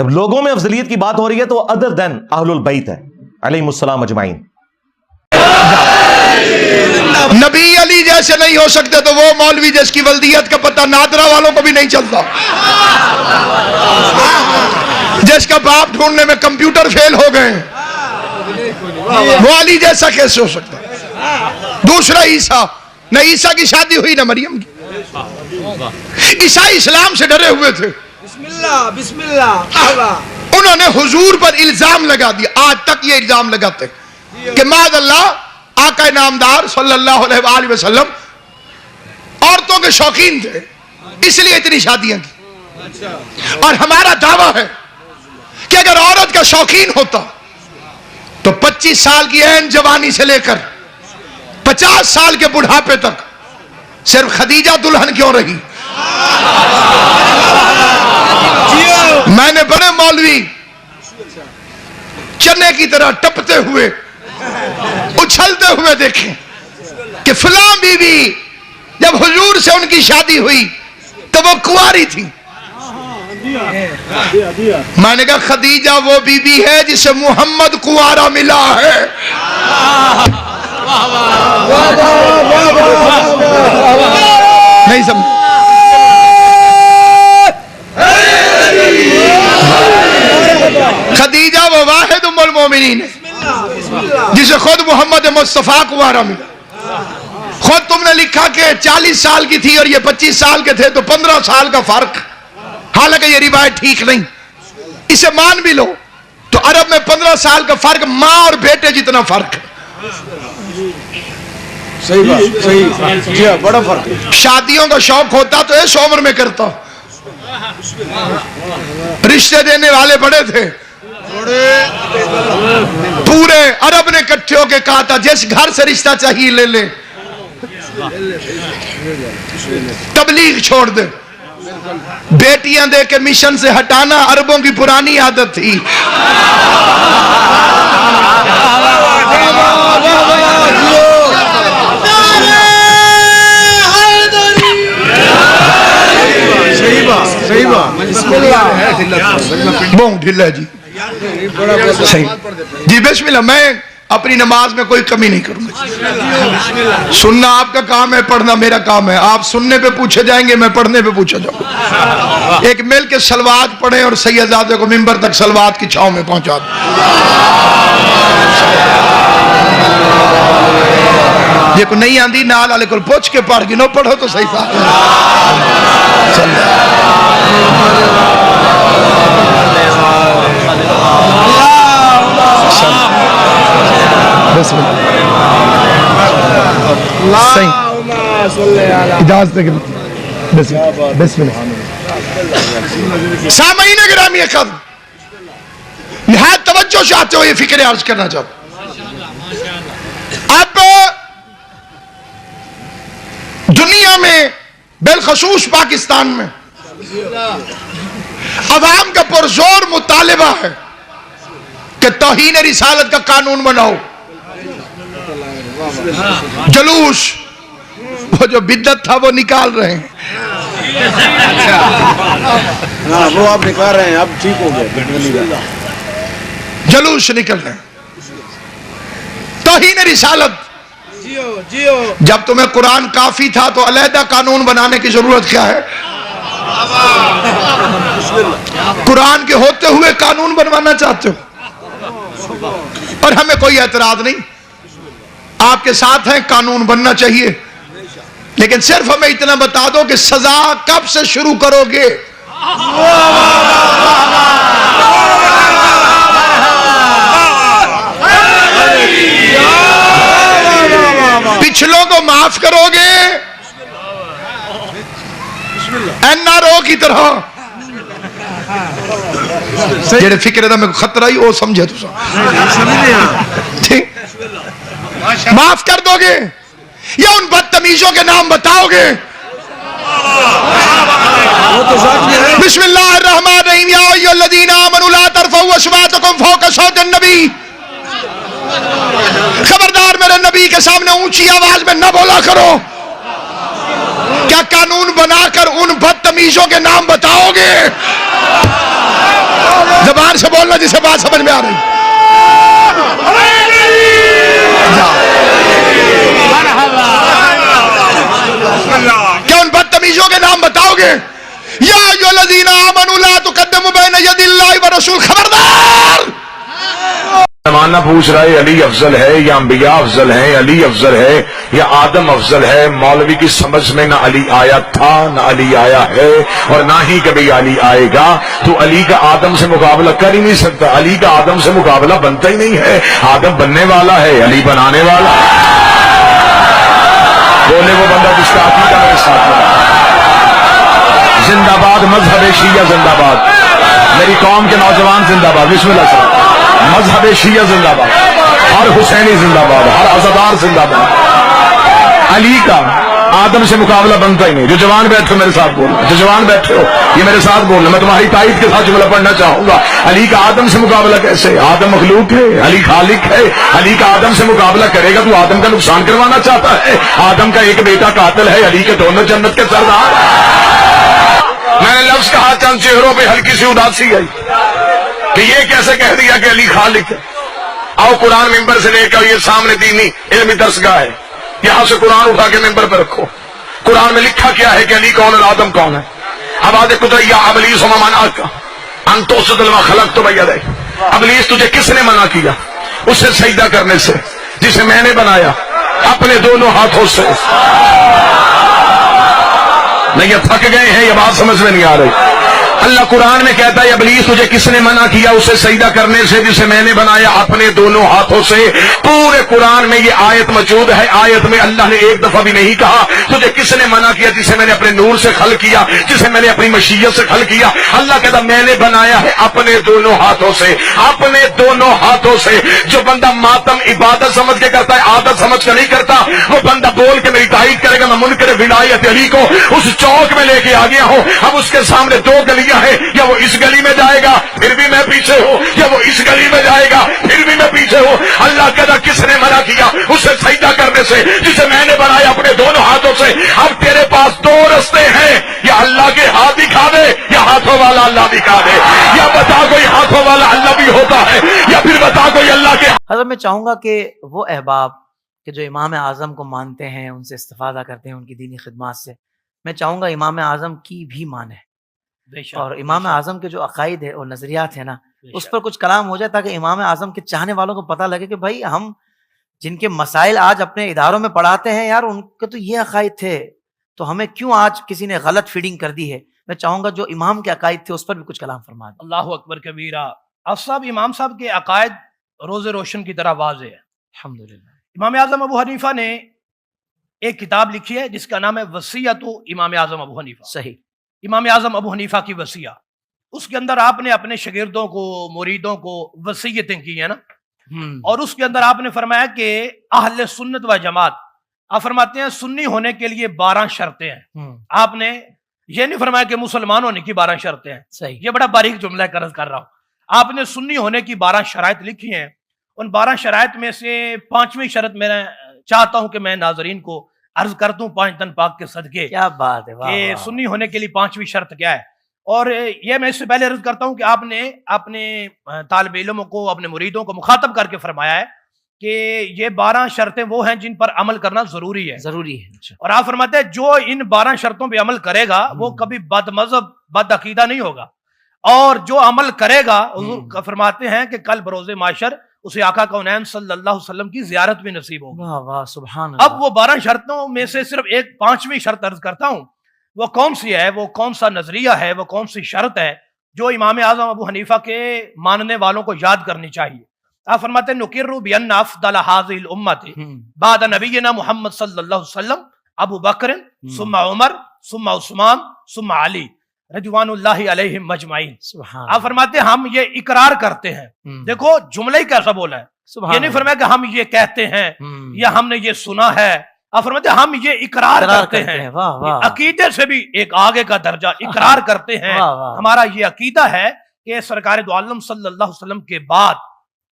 جب لوگوں میں افضلیت کی بات ہو رہی ہے تو ادر دین اہل البیت ہے علیہم السلام اجمعین. نبی علی جیسے نہیں ہو سکتے تو وہ مولوی جس کی ولدیت کا پتہ نادرہ والوں کو بھی نہیں چلتا، جس کا باپ ڈھونڈنے میں کمپیوٹر فیل ہو گئے، وہ علی جیسا کیسے ہو سکتا؟ دوسرا عیسیٰ، نہ عیسیٰ کی شادی ہوئی نہ مریم کی. عیسائی اسلام سے ڈرے ہوئے تھے، بسم اللہ. انہوں نے حضور پر الزام لگا دیا. آج تک یہ الزام لگاتے کہ معاذ اللہ آقا نامدار صلی اللہ علیہ وآلہ وسلم عورتوں کے شوقین تھے، اس لیے اتنی شادیاں کی. اور ہمارا دعویٰ ہے کہ اگر عورت کا شوقین ہوتا تو 25 سال کی عین جوانی سے لے کر 50 سال کے بڑھاپے تک صرف خدیجہ دلہن کیوں رہی؟ میں نے بڑے مولوی چنے کی طرح ٹپتے ہوئے اچھلتے ہوئے دیکھیں کہ فلاں بی بی جب حضور سے ان کی شادی ہوئی تو وہ کنواری تھی. میں نے کہا خدیجہ وہ بی بی ہے جسے محمد کنوارا ملا ہے. نہیں سمجھ؟ خدیجہ وہ واحد ام المومنین ہے جسے خود محمد مصطفیٰ کنوارا ملا. خود تم نے لکھا کہ 40 سال کی تھی اور یہ 25 سال کے تھے تو 15 سال کا فرق. حالانکہ یہ روایت ٹھیک نہیں، اسے مان بھی لو تو عرب میں 15 سال کا فرق ماں اور بیٹے جتنا فرق ہے. صحیح بات، صحیح، بڑا فرق ہے. شادیوں کا شوق ہوتا تو اس عمر میں کرتا. رشتے دینے والے بڑے تھے، پورے عرب نے اکٹھے ہو کے کہا تھا جس گھر سے رشتہ چاہیے لے لے، تبلیغ چھوڑ دے. بیٹیاں دے کے مشن سے ہٹانا عربوں کی پرانی عادت تھی. صحیح بات. بہت ڈھلا جی. صحیح جی. بسم اللہ. میں اپنی نماز میں کوئی کمی نہیں کروں گا. سننا آپ کا کام ہے، پڑھنا میرا کام ہے. آپ سننے پہ پوچھے جائیں گے، میں پڑھنے پہ پوچھا جاؤں گا. ایک مل کے سلوات پڑھیں اور سیدزادے کو منبر تک سلوات کی چھاؤں میں پہنچا دیں. یہ کو نہیں آندی نال والے کو پوچھ کے پڑھ گنو، پڑھو تو صحیح بات ہے. سامعین گرامی قدر، نہایت توجہ چاہتے ہو یہ فکر عرض کرنا چاہتا. اب دنیا میں بالخصوص پاکستان میں عوام کا پرزور مطالبہ ہے کہ توہین رسالت کا قانون بناؤ. جلوس وہ جو بدعت تھا وہ نکال رہے ہیں. وہ آپ نکال رہے ہیں، اب ٹھیک ہو گیا. جلوس نکل رہے ہیں. توہین رسالت. جب تمہیں قرآن کافی تھا تو علیحدہ قانون بنانے کی ضرورت کیا ہے؟ قرآن کے ہوتے ہوئے قانون بنوانا چاہتے ہو. اور ہمیں کوئی اعتراض نہیں، آپ کے ساتھ ہیں، قانون بننا چاہیے. لیکن صرف ہمیں اتنا بتا دو کہ سزا کب سے شروع کرو گے؟ پچھلوں کو معاف کرو گے این آر او کی طرح؟ جیڑے فکر دا میں خطرہ ہی وہ سمجھے تو ٹھیک معاف کر دو گے یا ان بدتمیزوں کے نام بتاؤ گے؟ بسم اللہ الرحمن الرحیم. یا ایھا الذین آمنوا لا ترفعوا اصواتکم فوق صوت النبی. خبردار میرے نبی کے سامنے اونچی آواز میں نہ بولا کرو. کیا قانون بنا کر ان بدتمیزوں کے نام بتاؤ گے؟ زبان سے بولنا جسے بات سمجھ میں آ رہی. کیا ان بدتمیزوں کے نام بتاؤ گے؟ یا ایھا الذین آمنوا لا تقدموا بین یدی اللہ ورسول. خبردار. زمانہ پوچھ رہا ہے علی افضل ہے یا انبیاء افضل ہیں، علی افضل ہے یا آدم افضل ہے. مولوی کی سمجھ میں نہ علی آیا تھا نہ علی آیا ہے اور نہ ہی کبھی علی آئے گا. تو علی کا آدم سے مقابلہ کر ہی نہیں سکتا. علی کا آدم سے مقابلہ بنتا ہی نہیں ہے. آدم بننے والا ہے، علی بنانے والا. بولے وہ بندہ جس کا عقیدہ میرے ساتھ ہے. زندہ باد مذہب شیعہ زندہ باد. میری قوم کے نوجوان زندہ باد. بسم اللہ سر. مذہب شیعہ زندہ باد. ہر حسینی زندہ باد. ہر عزادار زندہ باد. علی کا آدم سے مقابلہ بنتا ہی نہیں. جو جوان بیٹھے ہو میرے ساتھ بولنا. جو جوان بیٹھے ہو یہ میرے ساتھ بولنا. میں تمہاری تائید کے ساتھ جملہ پڑھنا چاہوں گا. علی کا آدم سے مقابلہ کیسے؟ آدم مخلوق ہے، علی خالق ہے. علی کا آدم سے مقابلہ کرے گا تو آدم کا نقصان کروانا چاہتا ہے. آدم کا ایک بیٹا قاتل ہے، علی کے دونوں جنت کے سردار. میں نے لفظ کہا چند چہروں پہ ہلکی سی اداسی آئی کہ یہ کیسے کہہ دیا کہ علی خالق ہے. آؤ قرآن ممبر سے لے کر یہ سامنے دینی علمی درسگاہ ہے، یہاں سے قرآن اٹھا کے ممبر پہ رکھو. قرآن میں لکھا کیا ہے کہ علی کون اور آدم کون ہے؟ اب آدھے قدر یا ابلیس وما منعک ان تسجد لما خلقت بیدی. ابلیس تجھے کس نے منع کیا اسے سجدہ کرنے سے جسے میں نے بنایا اپنے دونوں ہاتھوں سے؟ نہیں یہ تھک گئے ہیں، یہ بات سمجھ میں نہیں آ رہی. اللہ قرآن میں کہتا ہے ابلیس تجھے کس نے منع کیا اسے سجدہ کرنے سے جسے میں نے بنایا اپنے دونوں ہاتھوں سے. پورے قرآن میں یہ آیت موجود ہے. آیت میں اللہ نے ایک دفعہ بھی نہیں کہا تجھے کس نے منع کیا جسے میں نے اپنے نور سے خلق کیا، جسے میں نے اپنی مشیت سے خلق کیا. اللہ کہتا میں نے بنایا ہے اپنے دونوں ہاتھوں سے. اپنے دونوں ہاتھوں سے. جو بندہ ماتم عبادت سمجھ کے کرتا ہے، عادت سمجھ کے نہیں کرتا، وہ بندہ بول کے میری تائید کرے گا میں منکر ولایت علی کو اس چوک میں لے کے آ گیا ہوں. اب اس کے سامنے دو گلیاں ہے، یا وہ اس گلی میں جائے گا پھر بھی میں پیچھے ہوں، یا وہ اس گلی میں جائے گا پھر بھی میں پیچھے ہوں. اللہ کہتا کس نے منع کیا اسے سجدہ کرنے سے جسے میں نے بنایا اپنے دونوں ہاتھوں سے. اب تیرے پاس دو رستے ہیں، یا اللہ کے ہاتھ دکھا دے یا ہاتھوں والا اللہ دکھا دے. یا بتا کوئی ہاتھوں والا اللہ بھی ہوتا ہے، یا پھر بتا کوئی اللہ کے. حضرت میں چاہوں گا کہ وہ احباب کہ جو امام اعظم کو مانتے ہیں، ان سے استفادہ کرتے ہیں ان کی دینی خدمات سے، میں چاہوں گا امام اعظم کی بھی مانیں اور امام اعظم کے جو عقائد ہے اور نظریات ہیں نا اس پر کچھ کلام ہو جائے تاکہ امام اعظم کے چاہنے والوں کو پتہ لگے کہ بھائی ہم جن کے مسائل آج اپنے اداروں میں پڑھاتے ہیں یار ان کے تو یہ عقائد تھے، تو ہمیں کیوں آج کسی نے غلط فیڈنگ کر دی ہے. میں چاہوں گا جو امام کے عقائد تھے اس پر بھی کچھ کلام فرما دیں. اللہ اکبر کبیرہ. صاحب امام صاحب کے عقائد روز روشن کی طرح واضح ہے الحمدللہ. امام اعظم ابو حنیفہ نے ایک کتاب لکھی ہے جس کا نام ہے وصیت امام اعظم ابو حنیفہ. صحیح. امام اعظم ابو حنیفہ کی وصیہ، اس کے اندر آپ نے اپنے شاگردوں کو مریدوں کو وصیتیں کی ہیں نا، اور اس کے اندر آپ نے فرمایا کہ اہل سنت و جماعت، آپ فرماتے ہیں سنی ہونے کے لیے 12 شرطیں ہیں. آپ نے یہ نہیں فرمایا کہ مسلمان ہونے کی 12 شرطیں ہیں. صحیح. یہ بڑا باریک جملہ عرض کر رہا ہوں. آپ نے سنی ہونے کی 12 شرائط لکھی ہیں. ان 12 شرائط میں سے 5ویں شرط میں چاہتا ہوں کہ میں ناظرین کو عرض کر دوں 5 دن پاک کے صدقے. کیا بات ہے. کہ سنی ہونے کے لیے 5ویں شرط کیا ہے. اور یہ میں اس سے پہلے عرض کرتا ہوں کہ آپ نے اپنے طالب علموں کو اپنے مریدوں کو مخاطب کر کے فرمایا ہے کہ یہ 12 شرطیں وہ ہیں جن پر عمل کرنا ضروری ہے. ضروری ہے. اور آپ فرماتے ہیں جو ان 12 شرطوں پہ عمل کرے گا وہ کبھی بد مذہب بد عقیدہ نہیں ہوگا، اور جو عمل کرے گا حضور فرماتے ہیں کہ کل بروز معاشر اسے آقا کونین صلی اللہ علیہ وسلم کی زیارت بھی نصیب ہوگی. واہ واہ سبحان اللہ. اب وہ 12 شرطوں میں سے صرف ایک 5ویں شرط عرض کرتا ہوں. وہ کون سی ہے، وہ کون سا نظریہ ہے، وہ کون سی شرط ہے جو امام اعظم ابو حنیفہ کے ماننے والوں کو یاد کرنی چاہیے. آپ فرماتے ہیں نقر بان افضل هذه الامه بعد نبینا محمد صلی اللہ علیہ وسلم ابو بکر ثم عمر ثم عثمان ثم علی رضوان اللہ علیہم مجمعین. آپ فرماتے ہیں ہم یہ اقرار کرتے ہیں. دیکھو جملہ ہی کیسا بولا ہے. یہ نہیں فرمایا کہ ہم یہ کہتے ہیں یا ہم نے یہ سنا ہے. آپ فرماتے ہیں ہم یہ اقرار کرتے ہیں. عقیدے سے بھی ایک آگے کا درجہ اقرار کرتے ہیں. ہمارا یہ عقیدہ ہے کہ سرکار دو عالم صلی اللہ علیہ وسلم کے بعد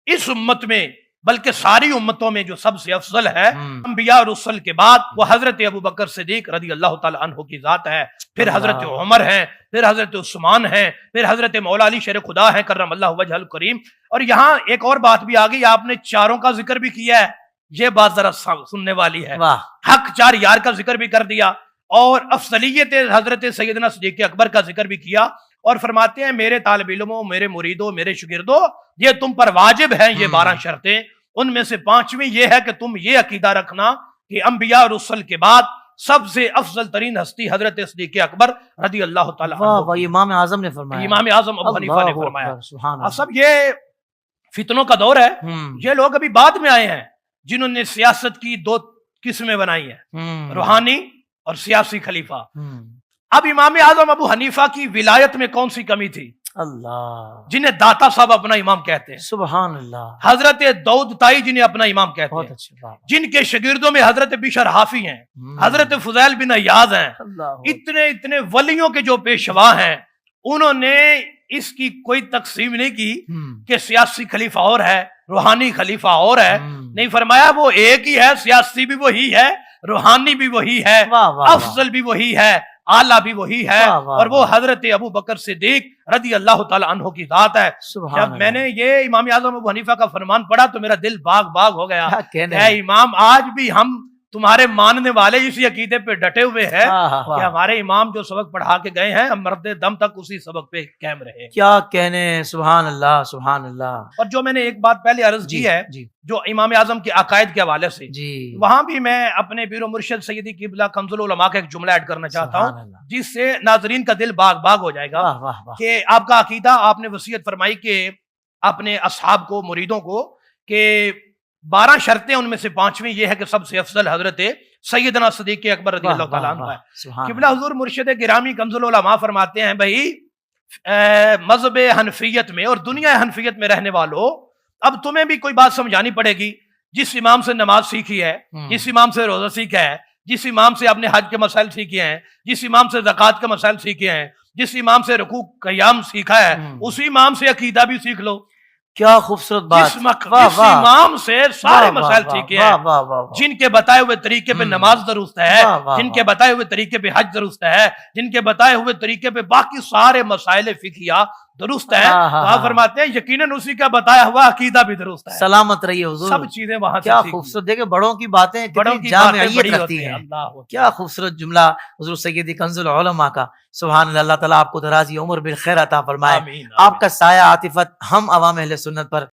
اس امت میں بلکہ ساری امتوں میں جو سب سے افضل ہے انبیاء اور رسل کے بعد وہ حضرت ابو بکر صدیق رضی اللہ تعالی عنہ کی ذات ہے، پھر حضرت عمر ہیں، پھر حضرت عثمان ہیں، پھر حضرت مولا علی شیر خدا ہیں کرم اللہ وجہ الکریم۔ اور یہاں ایک اور بات بھی آ گئی، آپ نے چاروں کا ذکر بھی کیا ہے، یہ بات ذرا سننے والی ہے۔ حق چار یار کا ذکر بھی کر دیا اور افضلیت حضرت سیدنا صدیق اکبر کا ذکر بھی کیا، اور فرماتے ہیں میرے طالب علموں، میرے مریدوں، میرے شاگردوں، یہ تم پر واجب ہیں یہ 12 شرطیں، ان میں سے 5ویں یہ ہے کہ تم یہ عقیدہ رکھنا کہ انبیاء اور رسل کے بعد سب سے افضل ترین ہستی حضرت صدیق اکبر رضی اللہ تعالی عنہ، امام اعظم نے فرمایا، امام اعظم ابو حنیفہ نے فرمایا۔ اب سب یہ فتنوں کا دور ہے، یہ لوگ ابھی بعد میں آئے ہیں جنہوں نے سیاست کی 2 قسمیں بنائی ہیں، روحانی اور سیاسی خلیفہ۔ اب امام اعظم ابو حنیفہ کی ولایت میں کون سی کمی تھی؟ اللہ، جنہیں داتا صاحب اپنا امام کہتے ہیں، سبحان اللہ، حضرت داؤد تائی جنہیں اپنا امام کہتے بہت ہیں، اچھی بات، جن کے شاگردوں میں حضرت بشر حافی ہیں، حضرت فضیل بن عیاض ہیں، اللہ، اتنے ولیوں کے جو پیشوا ہیں، انہوں نے اس کی کوئی تقسیم نہیں کی کہ سیاسی خلیفہ اور ہے، روحانی خلیفہ اور ہے، نہیں، فرمایا وہ ایک ہی ہے، سیاسی بھی وہی ہے، روحانی بھی وہی ہے، افضل بھی وہی ہے، اعلیٰ بھی وہی ہے، اور وہ حضرت ابو بکر صدیق رضی اللہ تعالی عنہ کی ذات ہے۔ جب میں نے یہ امام اعظم ابو حنیفہ کا فرمان پڑھا تو میرا دل باغ باغ ہو گیا، اے امام آج بھی ہم تمہارے ماننے والے اسی عقیدے پہ ڈٹے ہوئے ہیں کہ ہمارے امام جو سبق پڑھا کے گئے ہیں ہم مرد دم تک اسی سبق پہ قائم رہے۔ کیا کہنے، سبحان اللہ، سبحان اللہ۔ اور جو میں نے ایک بات پہلے عرض کی ہے جو امام اعظم کے عقائد کے حوالے سے، وہاں بھی میں اپنے پیر و مرشد سیدی قبلہ کنز العلماء کا ایک جملہ ایڈ کرنا چاہتا ہوں جس سے ناظرین کا دل باغ باغ ہو جائے گا کہ آپ کا عقیدہ، آپ نے وصیت فرمائی کہ اپنے اصحاب کو، مریدوں کو، کہ 12 شرطیں، ان میں سے 5ویں یہ ہے کہ سب سے افضل حضرت سیدنا صدیق اکبر رضی اللہ تعالیٰ عنہ ہے۔ قبلہ حضور مرشد گرامی کنز العلماء فرماتے ہیں، بھائی مذہب حنفیت میں اور دنیا حنفیت میں رہنے والوں، اب تمہیں بھی کوئی بات سمجھانی پڑے گی۔ جس امام سے نماز سیکھی ہے، جس امام سے روزہ سیکھا ہے، جس امام سے اپنے حج کے مسائل سیکھے ہیں، جس امام سے زکوٰۃ کے مسائل سیکھے ہیں، جس امام سے رکوع قیام سیکھا ہے، اسی امام سے عقیدہ بھی سیکھ لو۔ کیا خوبصورت بات، جس امام سے سارے مسائل سیکھے ہیں، جن کے بتائے ہوئے طریقے پہ نماز درست ہے، جن کے بتائے ہوئے طریقے پہ حج درست ہے، جن کے بتائے ہوئے طریقے پہ باقی سارے مسائل فقہیہ درست ہے، آپ فرماتے ہیں یقیناً اسی کا بتایا ہوا عقیدہ بھی درست ہے۔ سلامت رہیے حضور، سب چیزیں وہاں سے کیا خوبصورت، دیکھیں بڑوں کی باتیں کتنی جامعیت رکھتی ہیں، کیا خوبصورت جملہ حضور سیدی کنز العلماء کا، سبحان اللہ۔ اللہ تعالیٰ آپ کو دراز عمر بالخیر عطا فرمائے، آپ کا سایہ عاطفت ہم عوام اہل سنت پر